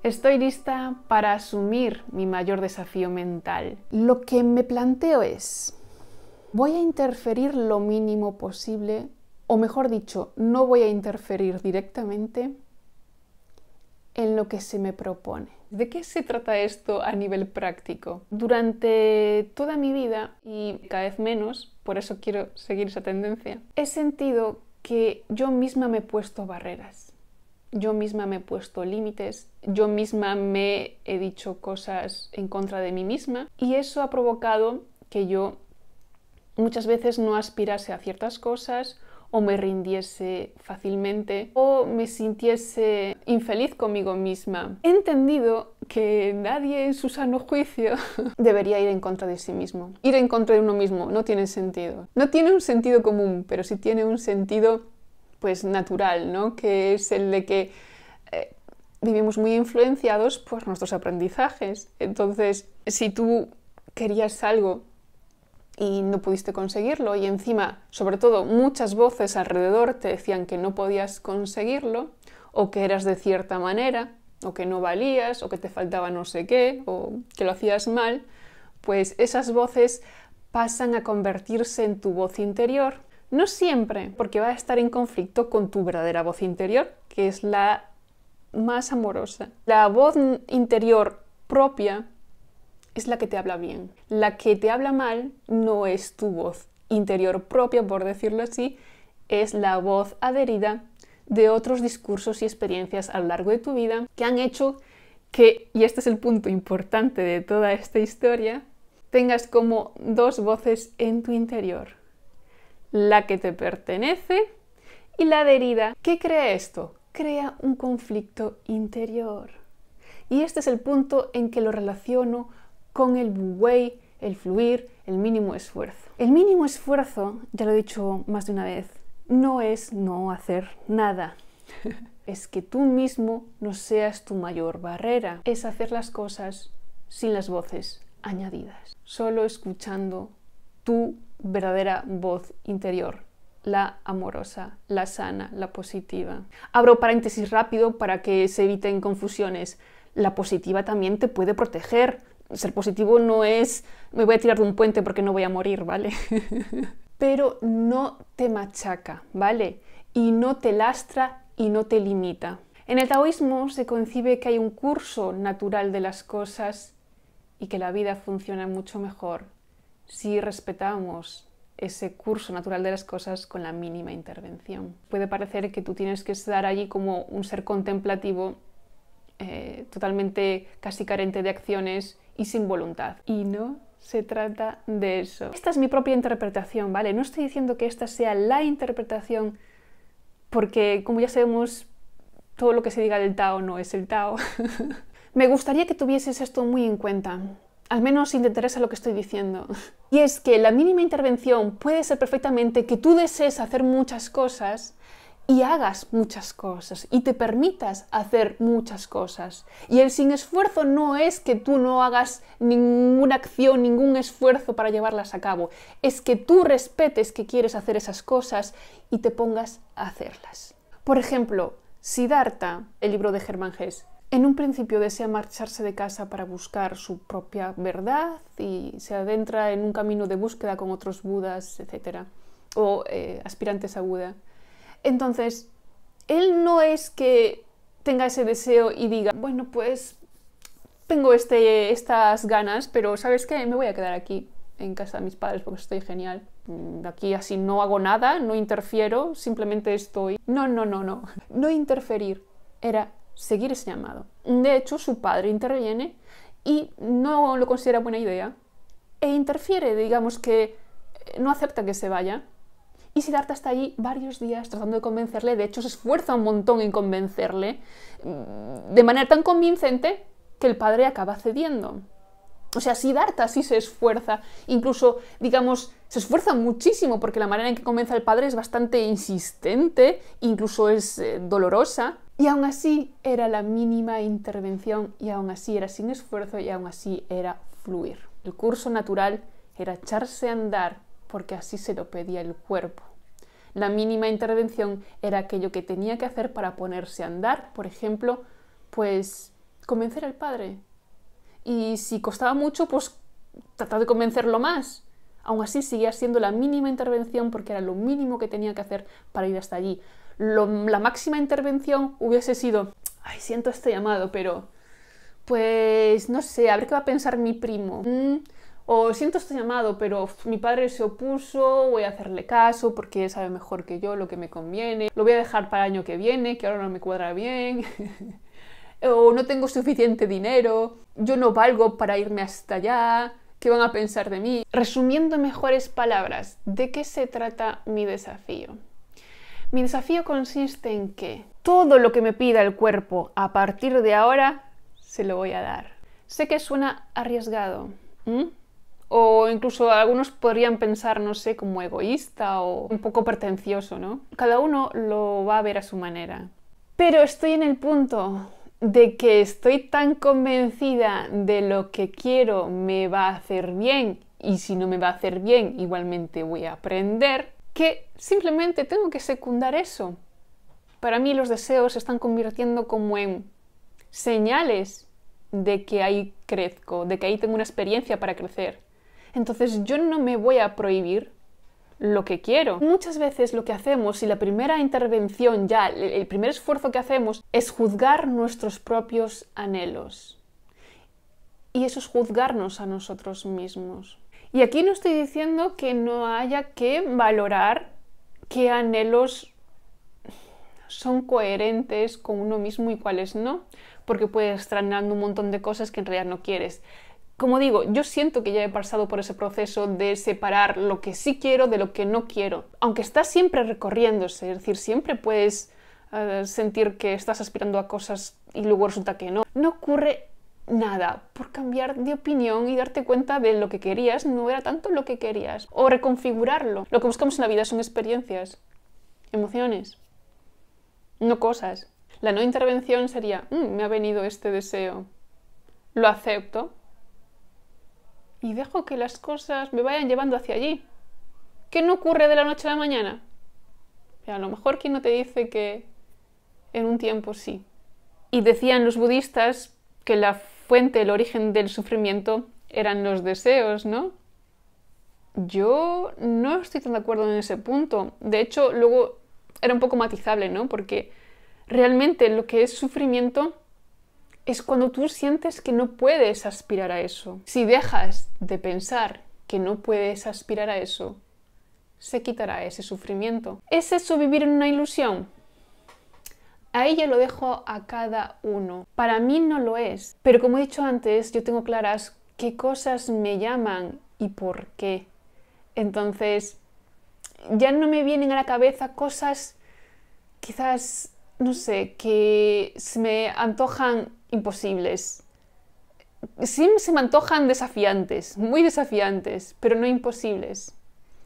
Estoy lista para asumir mi mayor desafío mental. Lo que me planteo es, voy a interferir lo mínimo posible, o mejor dicho, no voy a interferir directamente en lo que se me propone. ¿De qué se trata esto a nivel práctico? Durante toda mi vida, y cada vez menos, por eso quiero seguir esa tendencia, he sentido que yo misma me he puesto barreras. Yo misma me he puesto límites, yo misma me he dicho cosas en contra de mí misma y eso ha provocado que yo muchas veces no aspirase a ciertas cosas o me rindiese fácilmente o me sintiese infeliz conmigo misma. He entendido que nadie en su sano juicio debería ir en contra de sí mismo. Ir en contra de uno mismo no tiene sentido. No tiene un sentido común, pero sí tiene un sentido pues natural, ¿no? Que es el de que vivimos muy influenciados por nuestros aprendizajes. Entonces, si tú querías algo y no pudiste conseguirlo y encima, sobre todo, muchas voces alrededor te decían que no podías conseguirlo o que eras de cierta manera o que no valías o que te faltaba no sé qué o que lo hacías mal, pues esas voces pasan a convertirse en tu voz interior. No siempre, porque va a estar en conflicto con tu verdadera voz interior, que es la más amorosa. La voz interior propia es la que te habla bien. La que te habla mal no es tu voz interior propia, por decirlo así, es la voz adherida de otros discursos y experiencias a lo largo de tu vida que han hecho que, y este es el punto importante de toda esta historia, tengas como dos voces en tu interior. La que te pertenece y la adherida. ¿Qué crea esto? Crea un conflicto interior. Y este es el punto en que lo relaciono con el wu wei, el fluir, el mínimo esfuerzo. El mínimo esfuerzo, ya lo he dicho más de una vez, no es no hacer nada. Es que tú mismo no seas tu mayor barrera. Es hacer las cosas sin las voces añadidas. Solo escuchando tu verdadera voz interior, la amorosa, la sana, la positiva. Abro paréntesis rápido para que se eviten confusiones. La positiva también te puede proteger. Ser positivo no es me voy a tirar de un puente porque no voy a morir, ¿vale? Pero no te machaca, ¿vale? Y no te lastra y no te limita. En el taoísmo se concibe que hay un curso natural de las cosas y que la vida funciona mucho mejor si respetamos ese curso natural de las cosas con la mínima intervención. Puede parecer que tú tienes que estar allí como un ser contemplativo, totalmente casi carente de acciones y sin voluntad. Y no se trata de eso. Esta es mi propia interpretación, ¿vale? No estoy diciendo que esta sea la interpretación porque, como ya sabemos, todo lo que se diga del Tao no es el Tao. Me gustaría que tuvieses esto muy en cuenta. Al menos si te interesa lo que estoy diciendo. Y es que la mínima intervención puede ser perfectamente que tú desees hacer muchas cosas y hagas muchas cosas y te permitas hacer muchas cosas. Y el sin esfuerzo no es que tú no hagas ninguna acción, ningún esfuerzo para llevarlas a cabo. Es que tú respetes que quieres hacer esas cosas y te pongas a hacerlas. Por ejemplo, Siddhartha, el libro de Hermann Hesse, en un principio desea marcharse de casa para buscar su propia verdad y se adentra en un camino de búsqueda con otros budas, etc. o aspirantes a Buda. Entonces, él no es que tenga ese deseo y diga, bueno, pues tengo estas ganas, pero ¿sabes qué? Me voy a quedar aquí en casa de mis padres porque estoy genial. Aquí así no hago nada, no interfiero, simplemente estoy. No. No interferir era seguir ese llamado. De hecho, su padre interviene y no lo considera buena idea e interfiere, digamos que no acepta que se vaya. Y Siddhartha está allí varios días tratando de convencerle, de hecho se esfuerza un montón en convencerle, de manera tan convincente que el padre acaba cediendo. O sea, Siddhartha sí se esfuerza, incluso, digamos, se esfuerza muchísimo porque la manera en que convence al padre es bastante insistente, incluso es dolorosa, y aún así era la mínima intervención, y aún así era sin esfuerzo, y aún así era fluir. El curso natural era echarse a andar porque así se lo pedía el cuerpo. La mínima intervención era aquello que tenía que hacer para ponerse a andar, por ejemplo, pues convencer al padre. Y si costaba mucho, pues tratar de convencerlo más. Aún así seguía siendo la mínima intervención porque era lo mínimo que tenía que hacer para ir hasta allí. La máxima intervención hubiese sido, ay, siento este llamado, pero pues no sé, a ver qué va a pensar mi primo. O siento este llamado, pero mi padre se opuso, voy a hacerle caso porque él sabe mejor que yo lo que me conviene. Lo voy a dejar para el año que viene, que ahora no me cuadra bien. O no tengo suficiente dinero, yo no valgo para irme hasta allá. ¿Qué van a pensar de mí? Resumiendo en mejores palabras, ¿de qué se trata mi desafío? Mi desafío consiste en que todo lo que me pida el cuerpo a partir de ahora, se lo voy a dar. Sé que suena arriesgado, o incluso algunos podrían pensar, no sé, como egoísta o un poco pretencioso, ¿no? Cada uno lo va a ver a su manera. Pero estoy en el punto de que estoy tan convencida de lo que quiero me va a hacer bien y si no me va a hacer bien igualmente voy a aprender, que simplemente tengo que secundar eso. Para mí los deseos se están convirtiendo como en señales de que ahí crezco, de que ahí tengo una experiencia para crecer. Entonces yo no me voy a prohibir lo que quiero. Muchas veces lo que hacemos y la primera intervención ya, el primer esfuerzo que hacemos es juzgar nuestros propios anhelos. Y eso es juzgarnos a nosotros mismos. Y aquí no estoy diciendo que no haya que valorar qué anhelos son coherentes con uno mismo y cuáles no, porque puedes estar anhelando un montón de cosas que en realidad no quieres. Como digo, yo siento que ya he pasado por ese proceso de separar lo que sí quiero de lo que no quiero. Aunque está siempre recorriéndose, es decir, siempre puedes sentir que estás aspirando a cosas y luego resulta que no. No ocurre nada por cambiar de opinión y darte cuenta de lo que querías no era tanto lo que querías. O reconfigurarlo. Lo que buscamos en la vida son experiencias, emociones, no cosas. La no intervención sería, me ha venido este deseo, lo acepto. Y dejo que las cosas me vayan llevando hacia allí. ¿Qué no ocurre de la noche a la mañana? Y a lo mejor quien no te dice que en un tiempo sí. Y decían los budistas que la fuente, el origen del sufrimiento eran los deseos, ¿no? Yo no estoy tan de acuerdo en ese punto. De hecho, luego era un poco matizable, ¿no? Porque realmente lo que es sufrimiento es cuando tú sientes que no puedes aspirar a eso. Si dejas de pensar que no puedes aspirar a eso, se quitará ese sufrimiento. ¿Es eso vivir en una ilusión? Ahí ya lo dejo a cada uno. Para mí no lo es. Pero como he dicho antes, yo tengo claras qué cosas me llaman y por qué. Entonces, ya no me vienen a la cabeza cosas quizás, no sé, que se me antojan imposibles. Sí se me antojan desafiantes, muy desafiantes, pero no imposibles.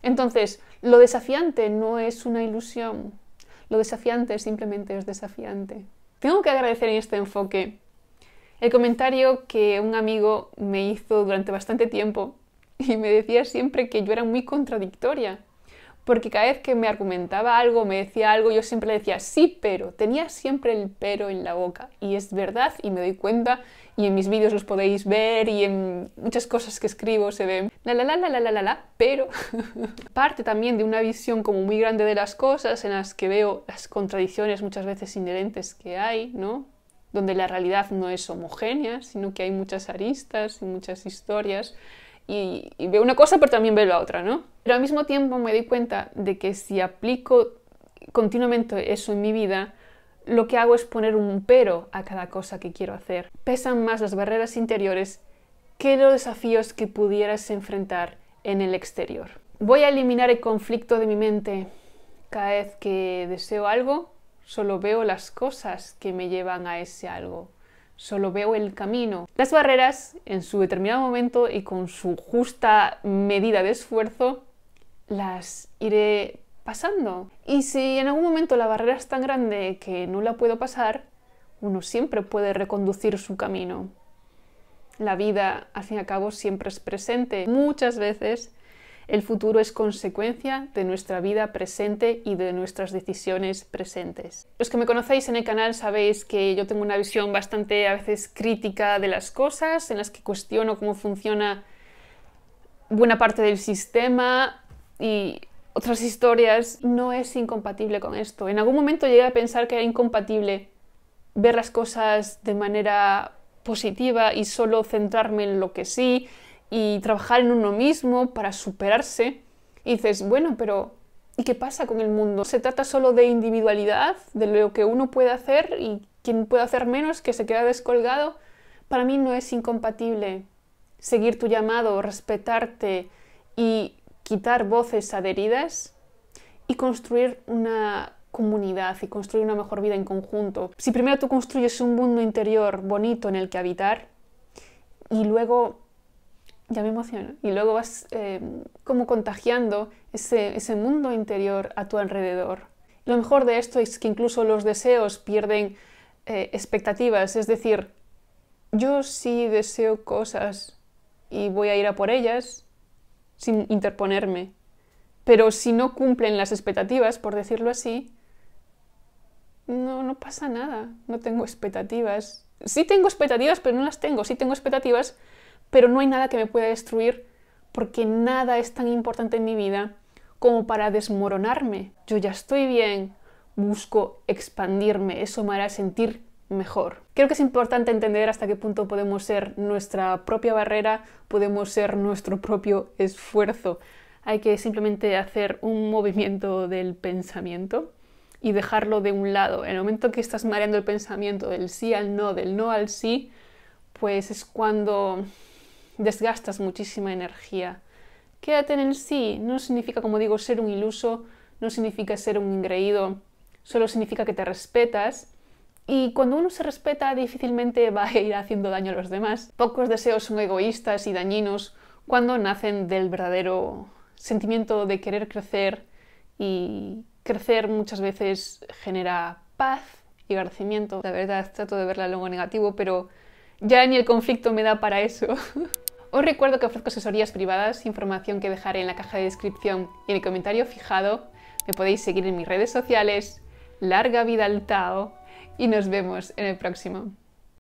Entonces, lo desafiante no es una ilusión. Lo desafiante simplemente es desafiante. Tengo que agradecer en este enfoque el comentario que un amigo me hizo durante bastante tiempo y me decía siempre que yo era muy contradictoria. Porque cada vez que me argumentaba algo, me decía algo, yo siempre le decía sí, pero. Tenía siempre el pero en la boca. Y es verdad, y me doy cuenta, y en mis vídeos los podéis ver, y en muchas cosas que escribo se ven pero. Parte también de una visión como muy grande de las cosas, en las que veo las contradicciones muchas veces inherentes que hay, ¿no? Donde la realidad no es homogénea, sino que hay muchas aristas y muchas historias. Y veo una cosa, pero también veo la otra, ¿no? Pero al mismo tiempo me doy cuenta de que si aplico continuamente eso en mi vida, lo que hago es poner un pero a cada cosa que quiero hacer. Pesan más las barreras interiores que los desafíos que pudieras enfrentar en el exterior. Voy a eliminar el conflicto de mi mente. Cada vez que deseo algo, solo veo las cosas que me llevan a ese algo. Solo veo el camino. Las barreras, en su determinado momento y con su justa medida de esfuerzo, las iré pasando. Y si en algún momento la barrera es tan grande que no la puedo pasar, uno siempre puede reconducir su camino. La vida, al fin y al cabo, siempre es presente. Muchas veces El futuro es consecuencia de nuestra vida presente y de nuestras decisiones presentes. Los que me conocéis en el canal sabéis que yo tengo una visión bastante a veces crítica de las cosas, en las que cuestiono cómo funciona buena parte del sistema y otras historias. No es incompatible con esto. En algún momento llegué a pensar que era incompatible ver las cosas de manera positiva y solo centrarme en lo que sí y trabajar en uno mismo para superarse. Y dices, bueno, pero ¿y qué pasa con el mundo? ¿Se trata solo de individualidad, de lo que uno puede hacer y quien puede hacer menos, que se queda descolgado? Para mí no es incompatible seguir tu llamado, respetarte y quitar voces adheridas y construir una comunidad y construir una mejor vida en conjunto. Si primero tú construyes un mundo interior bonito en el que habitar y luego, ya me emociono, y luego vas como contagiando ese mundo interior a tu alrededor. Lo mejor de esto es que incluso los deseos pierden expectativas, es decir, yo sí deseo cosas y voy a ir a por ellas sin interponerme, pero si no cumplen las expectativas, por decirlo así, no pasa nada, no tengo expectativas. Sí tengo expectativas, pero no las tengo. Sí tengo expectativas, pero no hay nada que me pueda destruir porque nada es tan importante en mi vida como para desmoronarme. Yo ya estoy bien, busco expandirme, eso me hará sentir mejor. Creo que es importante entender hasta qué punto podemos ser nuestra propia barrera, podemos ser nuestro propio esfuerzo. Hay que simplemente hacer un movimiento del pensamiento y dejarlo de un lado. En el momento que estás mareando el pensamiento del sí al no, del no al sí, pues es cuando desgastas muchísima energía. Quédate en el sí. No significa, como digo, ser un iluso, no significa ser un engreído, solo significa que te respetas. Y cuando uno se respeta, difícilmente va a ir haciendo daño a los demás. Pocos deseos son egoístas y dañinos cuando nacen del verdadero sentimiento de querer crecer, y crecer muchas veces genera paz y agradecimiento. La verdad, trato de verla algo negativo, pero ya ni el conflicto me da para eso. Os recuerdo que ofrezco asesorías privadas, información que dejaré en la caja de descripción y en el comentario fijado. Me podéis seguir en mis redes sociales. Larga vida al Tao y nos vemos en el próximo.